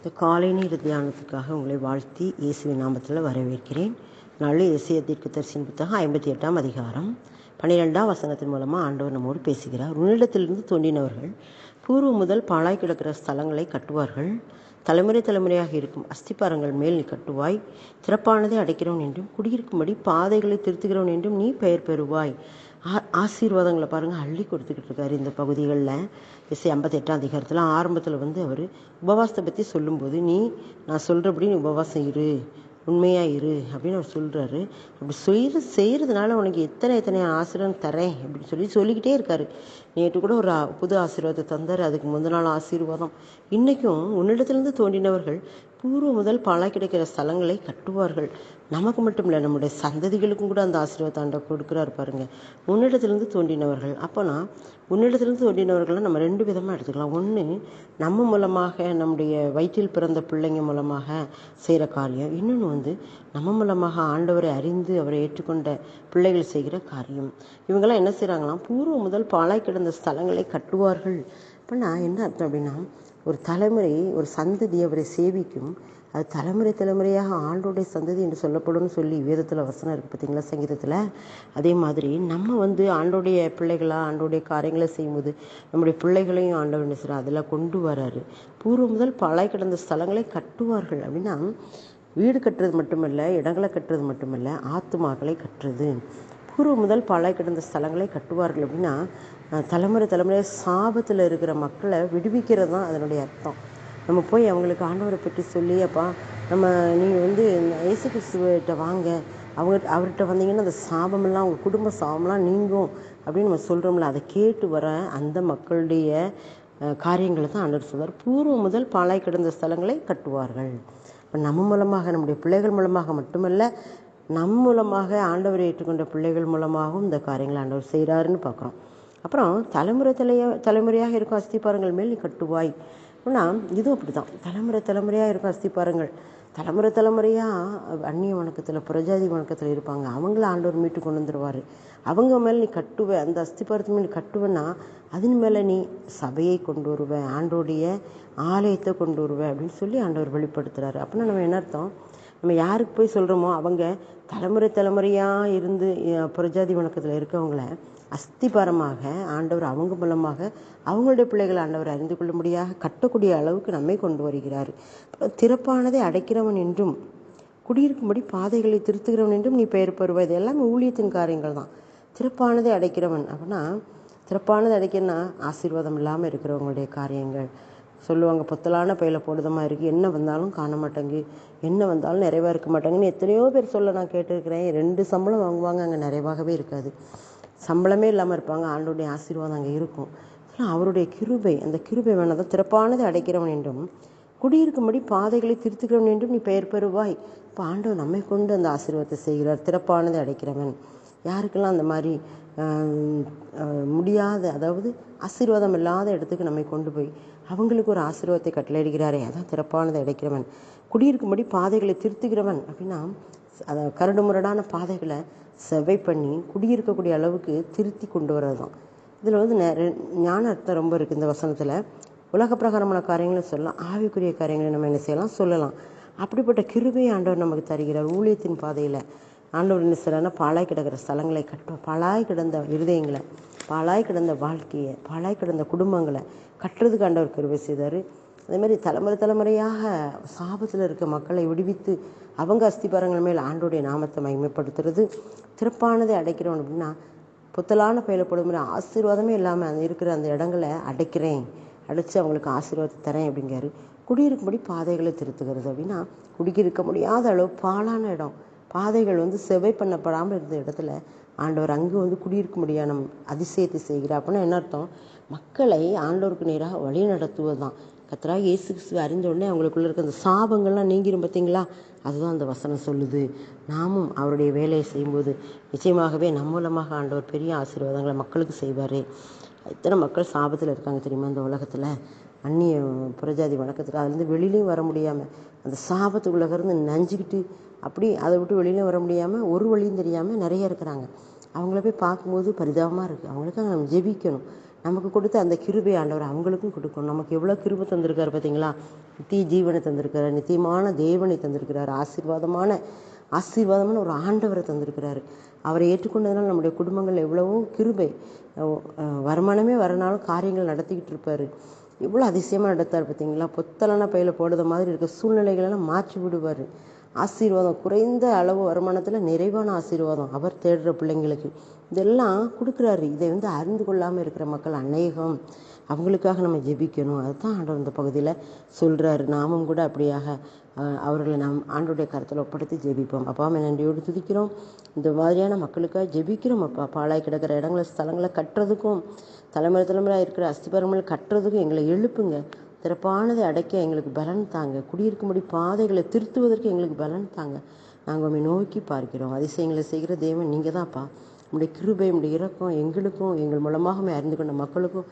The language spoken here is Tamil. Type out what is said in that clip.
இந்த காலை நேர தியானத்துக்காக உங்களை வாழ்த்தி இயேசுவின் நாமத்தில் வரவேற்கிறேன். நாளை எசேக்கியேல் தீர்க்கதரிசியின் புத்தகம் 58ஆம் அதிகாரம் 12ஆம் வசனத்தின் மூலமாக ஆண்டவர் நம்மோடு பேசுகிறார். உன்னிடத்திலிருந்து தோன்றினவர்கள் பூர்வ முதல் பாழாய் கிடக்கிற ஸ்தலங்களை கட்டுவார்கள். தலைமுறை தலைமுறையாக இருக்கும் அஸ்திபாரங்கள் மேல் நீ கட்டுவாய். திறப்பானதை அடைக்கிறவன் என்றும் குடியிருக்கும்படி பாதைகளை திருத்துகிறவன் என்றும் நீ பெயர் பெறுவாய். ஆசீர்வாதங்களை பாருங்கள் அள்ளி கொடுத்துக்கிட்டு இருக்காரு. இந்த பகுதிகளில் எசேக்கியேல் 58ஆம் அதிகாரத்தில் ஆரம்பத்தில் அவர் உபவாசத்தை பற்றி சொல்லும்போது, நான் சொல்கிறபடி நீ உபவாசம் இரு, உண்மையாக இரு அப்படின்னு அவர் சொல்கிறாரு. அப்படி செய்கிறதுனால உனக்கு எத்தனை ஆசீர்வாதம் தரேன் அப்படின்னு சொல்லிக்கிட்டே இருக்காரு. நேற்று கூட ஒரு புது ஆசீர்வாதத்தை தந்தார். அதுக்கு முந்தின நாள் ஆசீர்வாதம். இன்றைக்கும் உன்னிடத்திலிருந்து தோன்றினவர்கள் பூர்வ முதல் பாழாய் கிடக்கிற ஸ்தலங்களை கட்டுவார்கள். நமக்கு மட்டும் இல்லை, நம்முடைய சந்ததிகளுக்கும் கூட அந்த ஆசீர்வாதத்தை ஆண்டவர் கொடுக்குறாரு பாருங்க. உன்னிடத்திலிருந்து தோன்றினவர்கள். அப்போனா உன்னிடத்திலிருந்து தோன்றினவர்கள்லாம் நம்ம ரெண்டு விதமாக எடுத்துக்கலாம். ஒன்று, நம்ம மூலமாக நம்முடைய வயிற்றில் பிறந்த பிள்ளைங்க மூலமாக செய்கிற காரியம். இன்னொன்று நம்ம மூலமாக ஆண்டவரை அறிந்து அவரை ஏற்றுக்கொண்ட பிள்ளைகள் செய்கிற காரியம். இவங்கெல்லாம் என்ன செய்கிறாங்களாம்? பூர்வ முதல் பாழாய் கிடந்த ஸ்தலங்களை கட்டுவார்கள். அப்படின்னா என்ன அர்த்தம் அப்படின்னா, ஒரு தலைமுறை ஒரு சந்ததி அவரை சேவிக்கும். அது தலைமுறையாக ஆண்டோடைய சந்ததி என்று சொல்லப்படும்னு சொல்லி வேதத்தில் வசனம் இருக்குது பார்த்தீங்களா, சங்கீதத்தில். அதே மாதிரி நம்ம ஆண்டோடைய பிள்ளைகளாக ஆண்டோடைய காரியங்களை செய்யும்போது நம்முடைய பிள்ளைகளையும் ஆண்டவர் என்ன செய்கிறார், அதில் கொண்டு வராரு. பூர்வ முதல் பாழாய் கிடந்த ஸ்தலங்களை கட்டுவார்கள் அப்படின்னா வீடு கட்டுறது மட்டுமல்ல, இடங்களை கட்டுறது மட்டுமல்ல, ஆத்துமாக்களை கட்டுறது. பூர்வ முதல் பாழாய் கிடந்த ஸ்தலங்களை கட்டுவார்கள் அப்படின்னா தலைமுறை சாபத்தில் இருக்கிற மக்களை விடுவிக்கிறது தான் அதனுடைய அர்த்தம். நம்ம போய் அவங்களுக்கு ஆண்டவரை பற்றி சொல்லி, அப்பா நீங்கள் இயேசு கிறிஸ்துவிட்ட வாங்க, அவர்கிட்ட வந்தீங்கன்னா அந்த சாபமெல்லாம், அவங்க குடும்ப சாபம்லாம் நீங்கும் அப்படின்னு நம்ம சொல்கிறோம்ல, அதை கேட்டு வர அந்த மக்களுடைய காரியங்களை தான் ஆண்டவர் சொல்வார். பூர்வ முதல் பாழாய் கிடந்த ஸ்தலங்களை கட்டுவார்கள். இப்போ நம்ம மூலமாக, நம்முடைய பிள்ளைகள் மூலமாக மட்டுமல்ல, நம் மூலமாக ஆண்டவரை ஏற்றுக்கொண்ட பிள்ளைகள் மூலமாகவும் இந்த காரியங்களை ஆண்டவர் செய்கிறாருன்னு பார்க்குறோம். அப்புறம் தலைமுறையாக இருக்கும் அஸ்திபாரங்கள் மேல் நீ கட்டுவாய் அப்படின்னா இதுவும் அப்படி தான். தலைமுறையாக இருக்கும் அஸ்திபாரங்கள் தலைமுறையாக அந்நிய வணக்கத்தில், புறஜாதி வணக்கத்தில் இருப்பாங்க. அவங்கள ஆண்டவர் மீட்டு கொண்டு வந்துடுவார். அவங்க மேலே நீ கட்டுவ, அந்த அஸ்திபாரத்து மேலே நீ கட்டுவேன்னா அதன் மேலே நீ சபையை கொண்டு வருவேன், ஆண்டோடைய ஆலயத்தை கொண்டு வருவேன் அப்படின்னு சொல்லி ஆண்டவர் வெளிப்படுத்துகிறாரு. அப்படின்னா நம்ம என்ன அர்த்தம்? நம்ம யாருக்கு போய் சொல்கிறோமோ அவங்க தலைமுறையாக இருந்து புறஜாதி வணக்கத்தில் இருக்கவங்கள அஸ்திபாரமாக ஆண்டவர் அவங்க மூலமாக அவங்களுடைய பிள்ளைகள் ஆண்டவர் அறிந்து கொள்ளும்படியாக கட்டக்கூடிய அளவுக்கு நம்மை கொண்டு வருகிறார். திறப்பானதை அடைக்கிறவன் என்றும் குடியிருக்கும்படி பாதைகளை திருத்துகிறவன் என்றும் நீ பெயர் பெறுவாய். இது எல்லாமே ஊழியத்தின் காரியங்கள் தான். திறப்பானதை அடைக்கிறவன் அப்படின்னா, திறப்பானதை அடைக்கிறனா ஆசீர்வாதம் இல்லாமல் இருக்கிறவங்களுடைய காரியங்கள். சொல்லுவாங்க, பொத்தலான பையில போடுதமாக இருக்குது, என்ன வந்தாலும் காண மாட்டேங்கு, என்ன வந்தாலும் நிறைவாக இருக்க மாட்டேங்குன்னு எத்தனையோ பேர் சொல்ல நான் கேட்டிருக்கிறேன். 2 சம்பளம் வாங்குவாங்க, அங்கே நிறைவாகவே இருக்காது. சம்பளமே இல்லாமல் இருப்பாங்க, ஆண்டோடைய ஆசீர்வாதம் அங்கே இருக்கும். அவருடைய கிருபை, அந்த கிருபை வேணாதான். திறப்பானதை அடைக்கிறவன் என்றும் குடியிருக்கும்படி பாதைகளை திருத்துகிறவன் என்றும் நீ பெயர் பெறுவாய். இப்போ ஆண்டவர் நம்மை கொண்டு அந்த ஆசீர்வாதத்தை செய்கிறார். திறப்பானதை அடைக்கிறவன். யாருக்கெல்லாம் அந்த மாதிரி முடியாத, அதாவது ஆசீர்வாதம் இல்லாத இடத்துக்கு நம்மை கொண்டு போய் அவங்களுக்கு ஒரு ஆசீர்வாதத்தை கட்டளையிடுகிறாரே, அதான் திறப்பானதை அடைக்கிறவன். குடியிருக்கும்படி பாதைகளை திருத்துகிறவன் அப்படின்னா அதை கரடுமுரடான பாதைகளை செவை பண்ணி குடியிருக்கக்கூடிய அளவுக்கு திருத்தி கொண்டு வர்றது தான். இதில் ஞான அர்த்தம் ரொம்ப இருக்குது இந்த வசனத்தில். உலக பிரகாரமான காரியங்களும் சொல்லலாம், ஆவிக்குரிய காரியங்களை நம்ம என்ன செய்யலாம், சொல்லலாம். அப்படிப்பட்ட கிருபையை ஆண்டவர் நமக்கு தருகிறார். ஊழியத்தின் பாதையில் ஆண்டவர் என்ன செய்யறாருன்னா, பாழாய் கிடக்கிற ஸ்தலங்களை கட்டுவோம். பாழாய் கிடந்த இருதயங்களை, பாழாய் கிடந்த வாழ்க்கையை, பாழாய் கிடந்த குடும்பங்களை கட்டுறதுக்கு ஆண்டவர் கிருபை செய்தார். அதேமாதிரி தலைமுறையாக சாபத்தில் இருக்க மக்களை விடுவித்து அவங்க அஸ்திபாரங்கள் மேல் ஆண்டோடைய நாமத்தை மகிமைப்படுத்துறது. திறப்பானதை அடைக்கிறோம் அப்படின்னா புத்தலான பையில போடுற ஆசீர்வாதமே இல்லாமல் அந்த இருக்கிற அந்த இடங்களை அடைச்சு அவங்களுக்கு ஆசீர்வாதத்தை தரேன் அப்படிங்கிறாரு. குடியிருக்கும்படி பாதைகளை திருத்துகிறது அப்படின்னா குடியிருக்க முடியாத அளவு பாழான இடம், பாதைகள் செவை பண்ணப்படாமல் இருந்த இடத்துல ஆண்டவர் அங்கே குடியிருக்க முடியாத அதிசயத்தை செய்கிறார். அப்படின்னா என்ன அர்த்தம்? மக்களை ஆண்டவருக்கு நேராக வழி நடத்துவது தான். கர்த்தராகிய இயேசு கிறிஸ்துவை அறிந்த உடனே அவங்களுக்குள்ள இருக்க அந்த சாபங்கள்லாம் நீங்கிரும் பார்த்தீங்களா? அதுதான் அந்த வசனம் சொல்லுது. நாமும் அவருடைய வேலையை செய்யும்போது நிச்சயமாகவே நம் மூலமாக ஆண்டவர் பெரிய ஆசீர்வாதங்களை மக்களுக்கு செய்வார். இத்தனை மக்கள் சாபத்தில் இருக்காங்க தெரியுமா இந்த உலகத்தில், அந்நிய புறஜாதி வணக்கத்தில். அதுலேருந்து வெளியிலையும் வர முடியாமல், அந்த சாபத்துக்குள்ளே இருந்து நஞ்சிக்கிட்டு அப்படி அதை விட்டு வெளியிலையும் வர முடியாமல், ஒரு வழியும் தெரியாமல் நிறைய இருக்கிறாங்க. அவங்கள போய் பார்க்கும்போது பரிதாபமாக இருக்குது. அவங்களுக்காக நம்ம ஜெபிக்கணும். நமக்கு கொடுத்த அந்த கிருபை ஆண்டவர் அவங்களுக்கும் கொடுக்கணும். நமக்கு எவ்வளோ கிருபை தந்திருக்காரு பார்த்தீங்களா? நித்திய ஜீவனை தந்திருக்கிறார், நித்தியமான தேவனை தந்திருக்கிறார், ஆசீர்வாதமான ஒரு ஆண்டவரை தந்திருக்கிறாரு. அவரை ஏற்றுக்கொண்டதுனால நம்முடைய குடும்பங்கள் எவ்வளவோ கிருபை. வருமானமே வரனாலும் காரியங்கள் நடத்திக்கிட்டு இருப்பார். எவ்வளோ அதிசயமாக நடத்தார் பார்த்தீங்களா? பொத்தலான பையில் போடுற மாதிரி இருக்க சூழ்நிலைகளெல்லாம் மாற்றி விடுவார். ஆசீர்வாதம், குறைந்த அளவு வருமானத்தில் நிறைவான ஆசீர்வாதம் அவர் தேடுற பிள்ளைங்களுக்கு இதெல்லாம் கொடுக்குறாரு. இதை அறிந்து கொள்ளாமல் இருக்கிற மக்கள் அநேகம். அவங்களுக்காக நம்ம ஜெபிக்கணும். அதுதான் ஆண்டவர் இந்த பகுதியில் சொல்கிறாரு. நாமும் கூட அப்படியாக அவர்களை நாம் ஆண்டோடைய கருத்தில் ஒப்படைத்து ஜெபிப்போம். அப்பாவை நன்றியோடு துதிக்கிறோம். இந்த மாதிரியான மக்களுக்காக ஜெபிக்கிறோம். அப்பா, பாழாய் கிடக்கிற ஸ்தலங்களை கட்டுறதுக்கும், தலைமுறையாக இருக்கிற அஸ்திபாரங்களை கட்டுறதுக்கும் எங்களை எழுப்புங்க. சிறப்பானதை அடைக்க எங்களுக்கு பலன் தாங்க. குடியிருக்கும்படி பாதைகளை திருத்துவதற்கு எங்களுக்கு பலன் தாங்க. நாங்கள் உண்மை நோக்கி பார்க்கிறோம். அதிசயங்களை செய்கிற தேவன் நீங்கள் தான்ப்பா. உங்களுடைய கிருபை, உங்களுடைய இரக்கம் எங்களுக்கும், எங்கள் மூலமாக அறிந்து கொண்ட மக்களுக்கும்